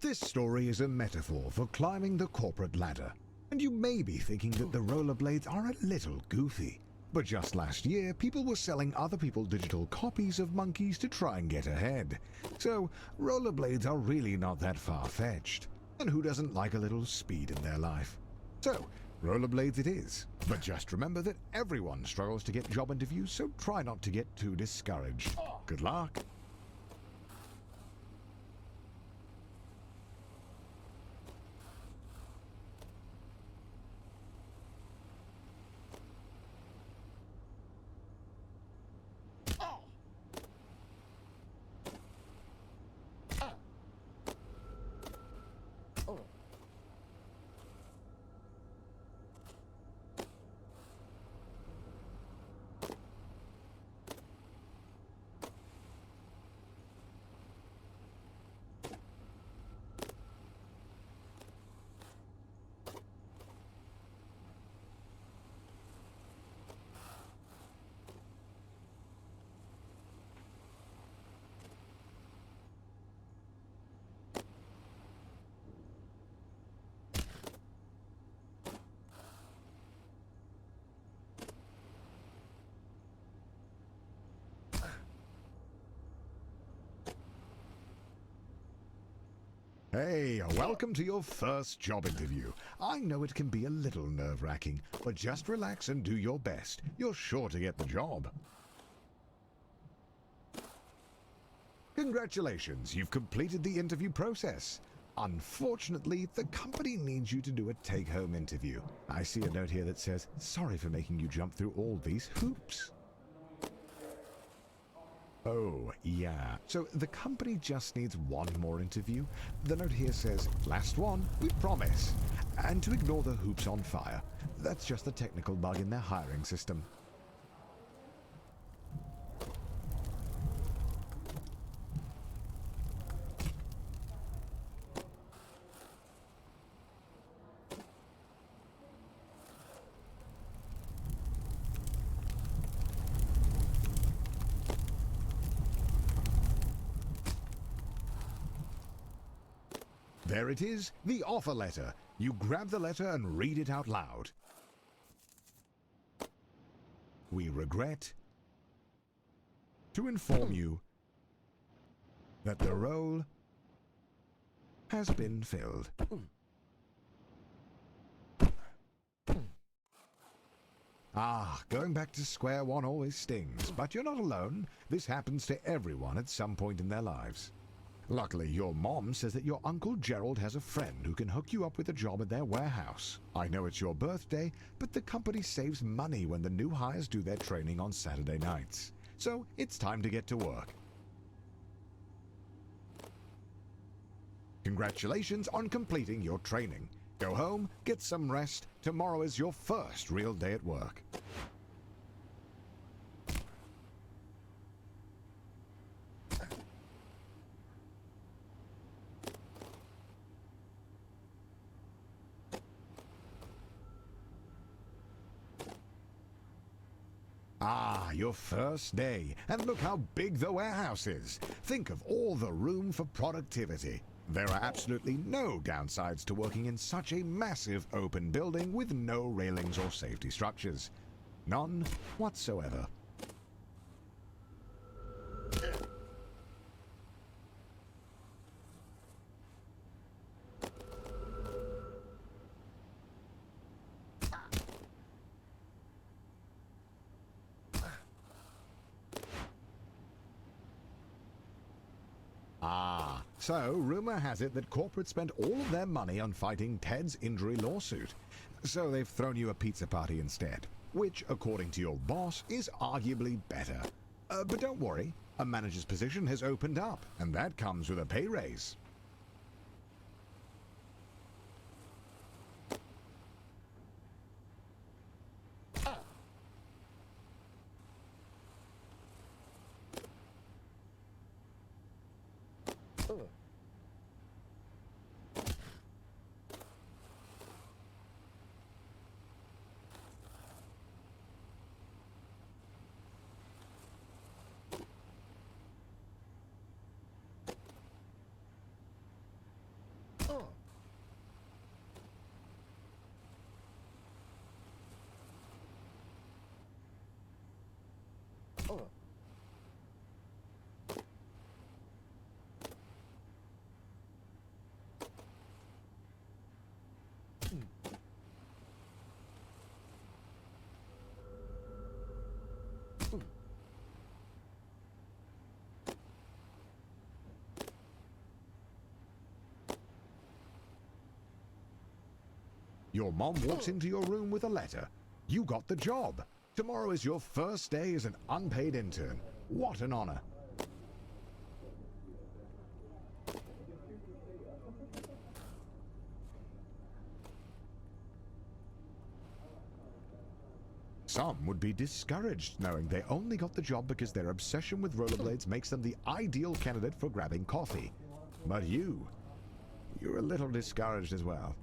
This story is a metaphor for climbing the corporate ladder, and you may be thinking that the rollerblades are a little goofy. But just last year, people were selling other people digital copies of monkeys to try and get ahead. So, rollerblades are really not that far-fetched. And who doesn't like a little speed in their life? So, rollerblades it is. But just remember that everyone struggles to get job interviews, so try not to get too discouraged. Good luck! Hey, welcome to your first job interview. I know it can be a little nerve-wracking, but just relax and do your best. You're sure to get the job. Congratulations, you've completed the interview process. Unfortunately, the company needs you to do a take-home interview. I see a note here that says, "Sorry for making you jump through all these hoops." Oh, yeah. So the company just needs one more interview. The note here says, "Last one, we promise." And to ignore the hoops on fire. That's just a technical bug in their hiring system. There it is, the offer letter. You grab the letter and read it out loud. We regret to inform you that the role has been filled. Going back to square one always stings, but you're not alone. This happens to everyone at some point in their lives. Luckily, your mom says that your Uncle Gerald has a friend who can hook you up with a job at their warehouse. I know it's your birthday, but the company saves money when the new hires do their training on Saturday nights. So, it's time to get to work. Congratulations on completing your training. Go home, get some rest. Tomorrow is your first real day at work. Your first day. And look how big the warehouse is. Think of all the room for productivity. There are absolutely no downsides to working in such a massive open building with no railings or safety structures. None whatsoever. So, rumor has it that corporate spent all of their money on fighting Ted's injury lawsuit. So they've thrown you a pizza party instead, which, according to your boss, is arguably better. But don't worry, a manager's position has opened up, and that comes with a pay raise. Your mom walks into your room with a letter. You got the job. Tomorrow is your first day as an unpaid intern. What an honor. Some would be discouraged knowing they only got the job because their obsession with rollerblades makes them the ideal candidate for grabbing coffee. But you're a little discouraged as well.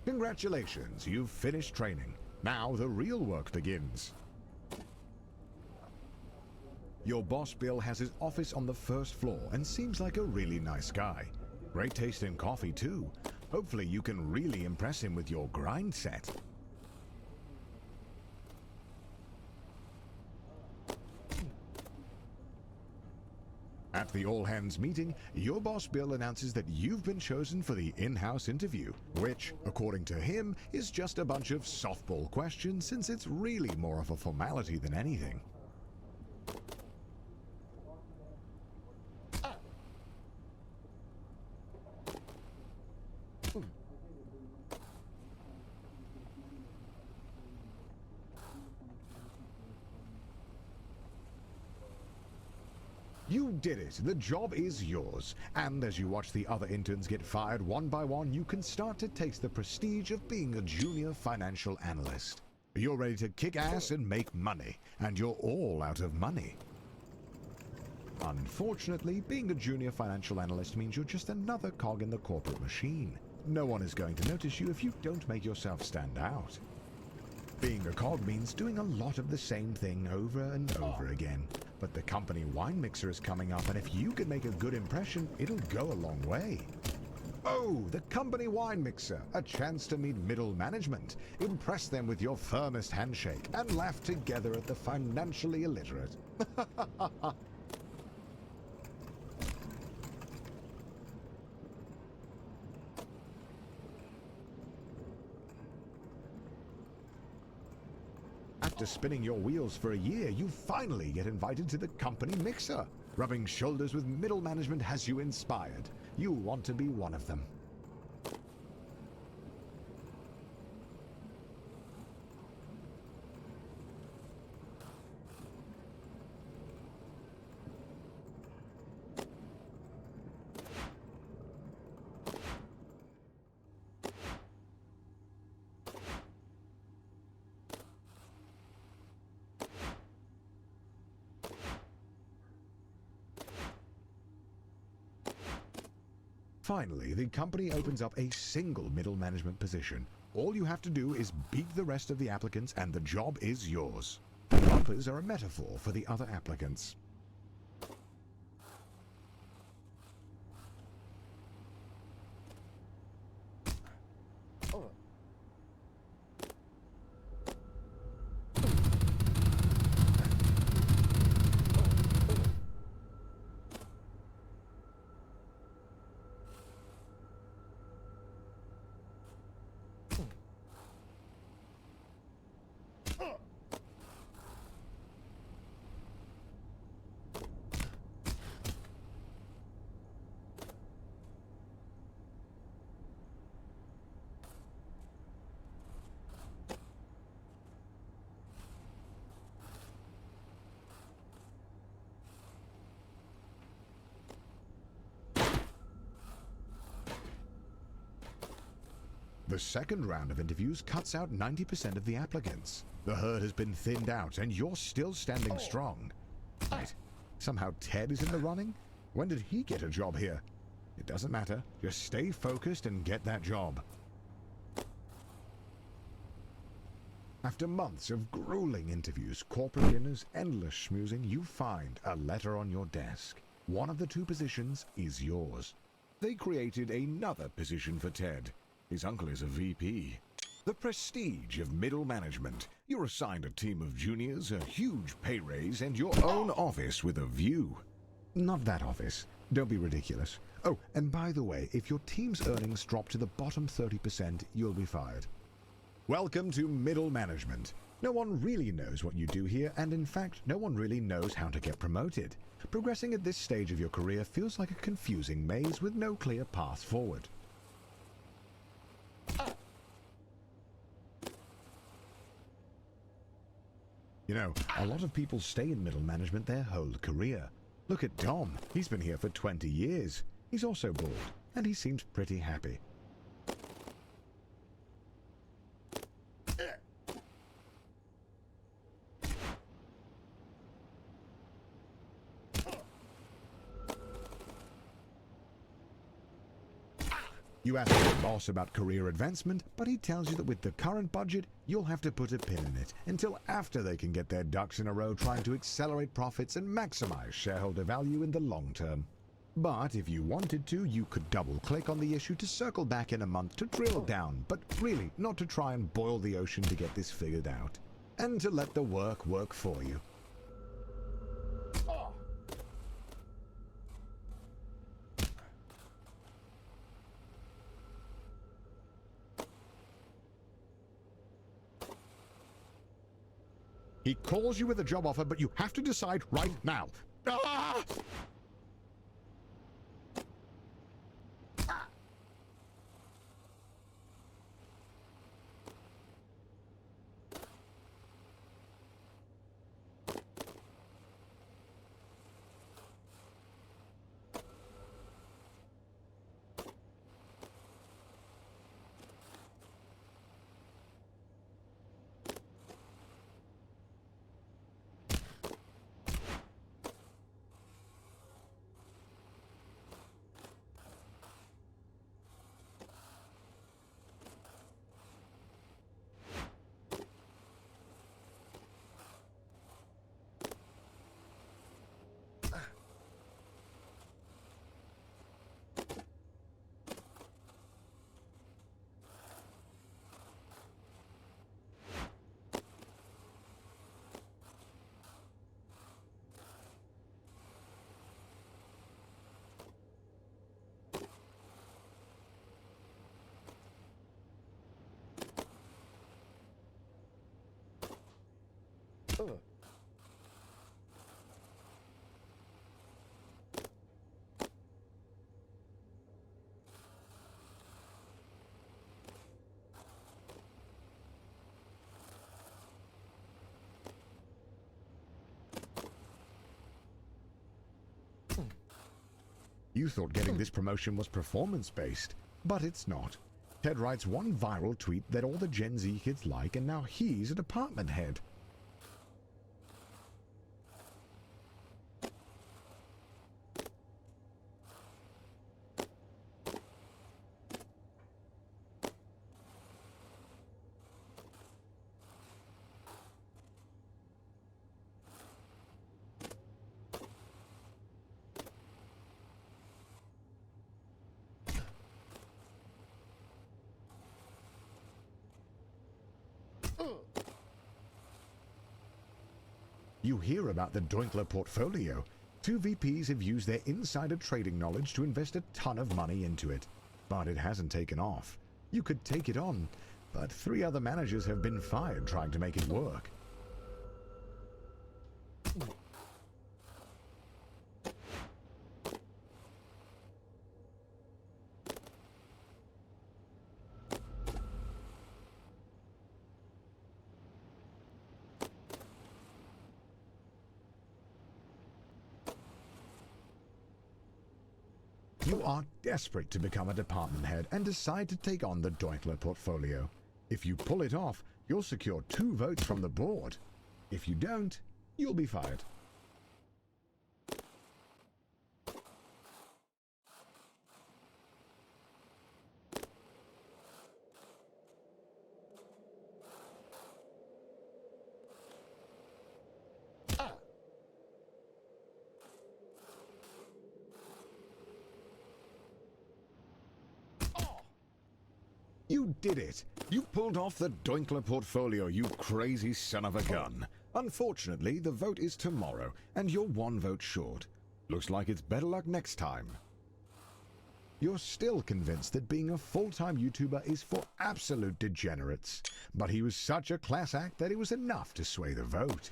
Congratulations, you've finished training. Now the real work begins. Your boss Bill has his office on the first floor and seems like a really nice guy. Great taste in coffee too. Hopefully you can really impress him with your grind set. At the all-hands meeting, your boss Bill announces that you've been chosen for the in-house interview, which, according to him, is just a bunch of softball questions since it's really more of a formality than anything. You did it! The job is yours. And as you watch the other interns get fired one by one, you can start to taste the prestige of being a junior financial analyst. You're ready to kick ass and make money, and you're all out of money. Unfortunately, being a junior financial analyst means you're just another cog in the corporate machine. No one is going to notice you if you don't make yourself stand out. Being a cog means doing a lot of the same thing over and over again. But the company wine mixer is coming up, and if you can make a good impression, it'll go a long way. Oh, the company wine mixer, a chance to meet middle management, impress them with your firmest handshake, and laugh together at the financially illiterate. After spinning your wheels for a year, you finally get invited to the company mixer. Rubbing shoulders with middle management has you inspired. You want to be one of them. Finally, the company opens up a single middle management position. All you have to do is beat the rest of the applicants and the job is yours. Bumpers are a metaphor for the other applicants. The second round of interviews cuts out 90% of the applicants. The herd has been thinned out, and you're still standing strong. Right. Somehow Ted is in the running? When did he get a job here? It doesn't matter. Just stay focused and get that job. After months of grueling interviews, corporate dinners, endless schmoozing, you find a letter on your desk. One of the two positions is yours. They created another position for Ted. His uncle is a VP. The prestige of middle management. You're assigned a team of juniors, a huge pay raise, and your own office with a view. Not that office. Don't be ridiculous. Oh, and by the way, if your team's earnings drop to the bottom 30%, you'll be fired. Welcome to middle management. No one really knows what you do here, and in fact, no one really knows how to get promoted. Progressing at this stage of your career feels like a confusing maze with no clear path forward. You know, a lot of people stay in middle management their whole career. Look at Dom. He's been here for 20 years. He's also bald, and he seems pretty happy. You ask your boss about career advancement, but he tells you that with the current budget, you'll have to put a pin in it until after they can get their ducks in a row trying to accelerate profits and maximize shareholder value in the long term. But if you wanted to, you could double-click on the issue to circle back in a month to drill down, but really not to try and boil the ocean to get this figured out, and to let the work for you. He calls you with a job offer, but you have to decide right now. Ah! You thought getting this promotion was performance-based, but it's not. Ted writes one viral tweet that all the Gen Z kids like, and now he's a department head. You hear about the Doinkler portfolio. 2 VPs have used their insider trading knowledge to invest a ton of money into it. But it hasn't taken off. You could take it on, but 3 other managers have been fired trying to make it work. You are desperate to become a department head and decide to take on the Doinkler portfolio. If you pull it off, you'll secure 2 votes from the board. If you don't, you'll be fired. You did it! You pulled off the Doinkler portfolio, you crazy son of a gun. Unfortunately, the vote is tomorrow, and you're 1 vote short. Looks like it's better luck next time. You're still convinced that being a full-time YouTuber is for absolute degenerates, but he was such a class act that it was enough to sway the vote.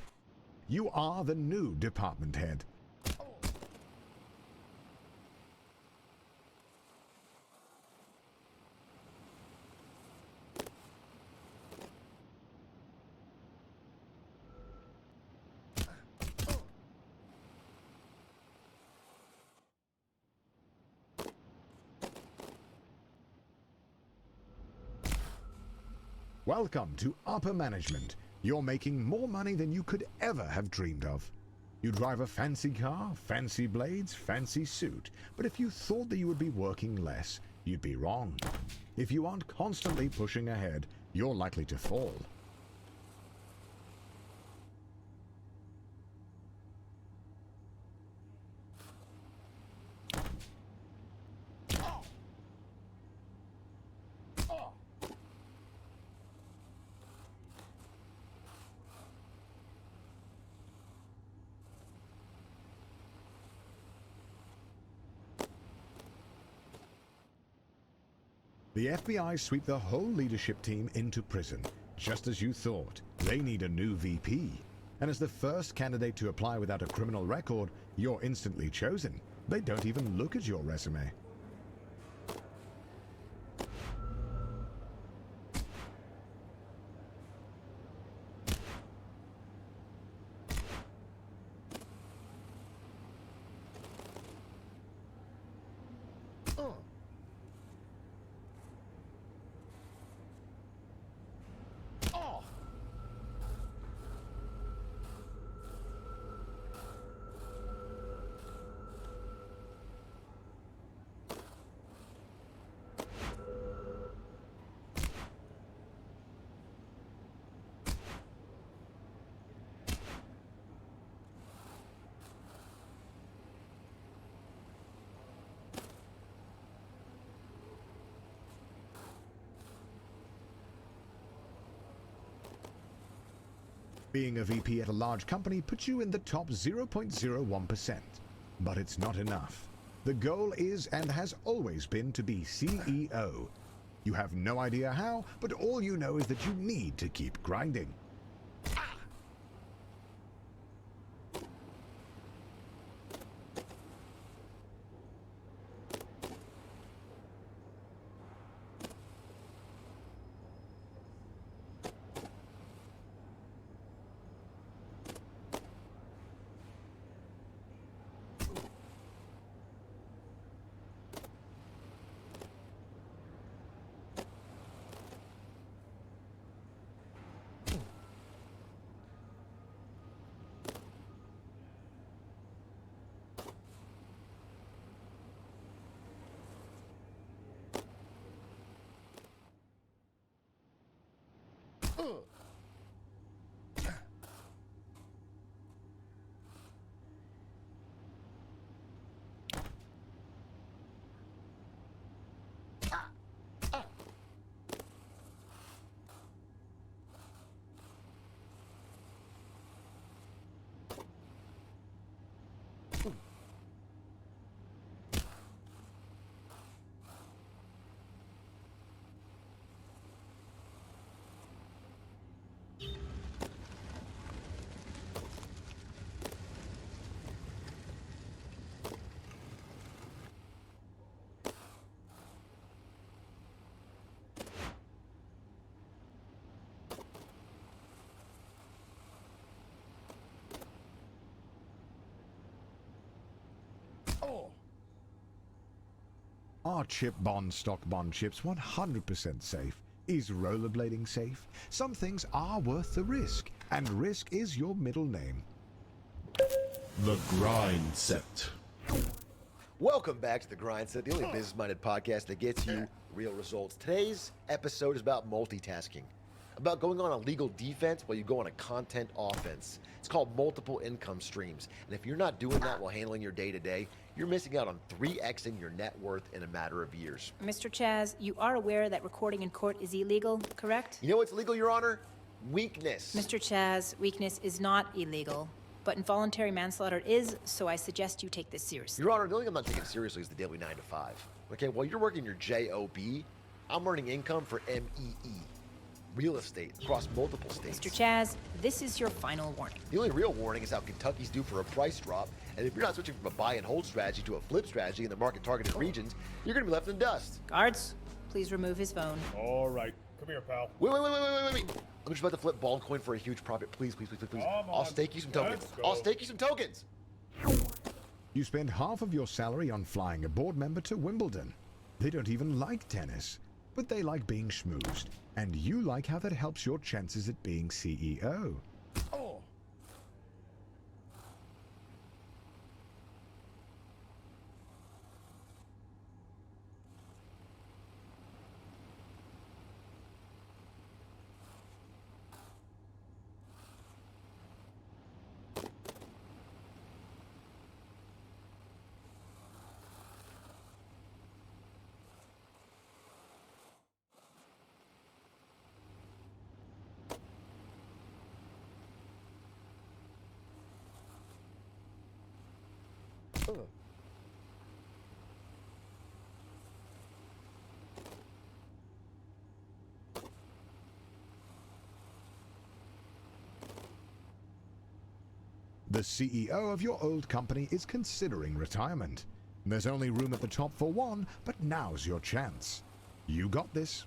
You are the new department head. Welcome to upper management. You're making more money than you could ever have dreamed of. You drive a fancy car, fancy blades, fancy suit. But if you thought that you would be working less, you'd be wrong. If you aren't constantly pushing ahead, you're likely to fall. The FBI sweep the whole leadership team into prison, just as you thought. They need a new VP. And as the first candidate to apply without a criminal record, you're instantly chosen. They don't even look at your resume. Being a VP at a large company puts you in the top 0.01%. But it's not enough. The goal is and has always been to be CEO. You have no idea how, but all you know is that you need to keep grinding. Are chip bond stock bond chips 100% safe? Is rollerblading safe? Some things are worth the risk, and risk is your middle name. The Grind Set. Welcome back to The Grind Set, the only business-minded podcast that gets you real results. Today's episode is about multitasking, about going on a legal defense while you go on a content offense. It's called multiple income streams. And if you're not doing that while handling your day-to-day, you're missing out on 3xing your net worth in a matter of years. Mr. Chaz, you are aware that recording in court is illegal, correct? You know what's legal, Your Honor? Weakness. Mr. Chaz, weakness is not illegal. but involuntary manslaughter is, so I suggest you take this seriously. Your Honor, the only thing I'm not taking seriously is the daily 9 to 5. Okay, while you're working your JOB, I'm earning income for MEE, real estate, across multiple states. Mr. Chaz, this is your final warning. The only real warning is how Kentucky's due for a price drop, and if you're not switching from a buy and hold strategy to a flip strategy in the market-targeted regions, you're going to be left in dust. Guards, please remove his phone. All right. Come here, pal. Wait. I'm just about to flip ball coin for a huge profit. Please. Come I'll on. stake you some tokens. Let's go. I'll stake you some tokens. You spend half of your salary on flying a board member to Wimbledon. They don't even like tennis, but they like being schmoozed. And you like how that helps your chances at being CEO. Oh. The CEO of your old company is considering retirement. There's only room at the top for one, but now's your chance. You got this.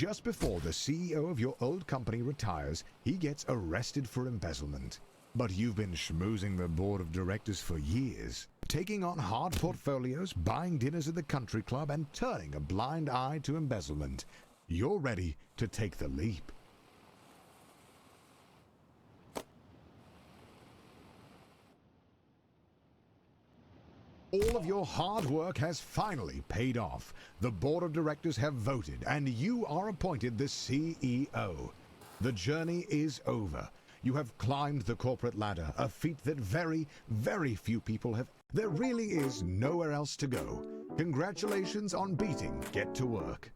Just before the CEO of your old company retires, he gets arrested for embezzlement. But you've been schmoozing the board of directors for years, taking on hard portfolios, buying dinners at the country club, and turning a blind eye to embezzlement. You're ready to take the leap. All of your hard work has finally paid off. The board of directors have voted, and you are appointed the CEO. The journey is over. You have climbed the corporate ladder, a feat that very, very few people have. There really is nowhere else to go. Congratulations on beating Get to Work.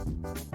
Bye.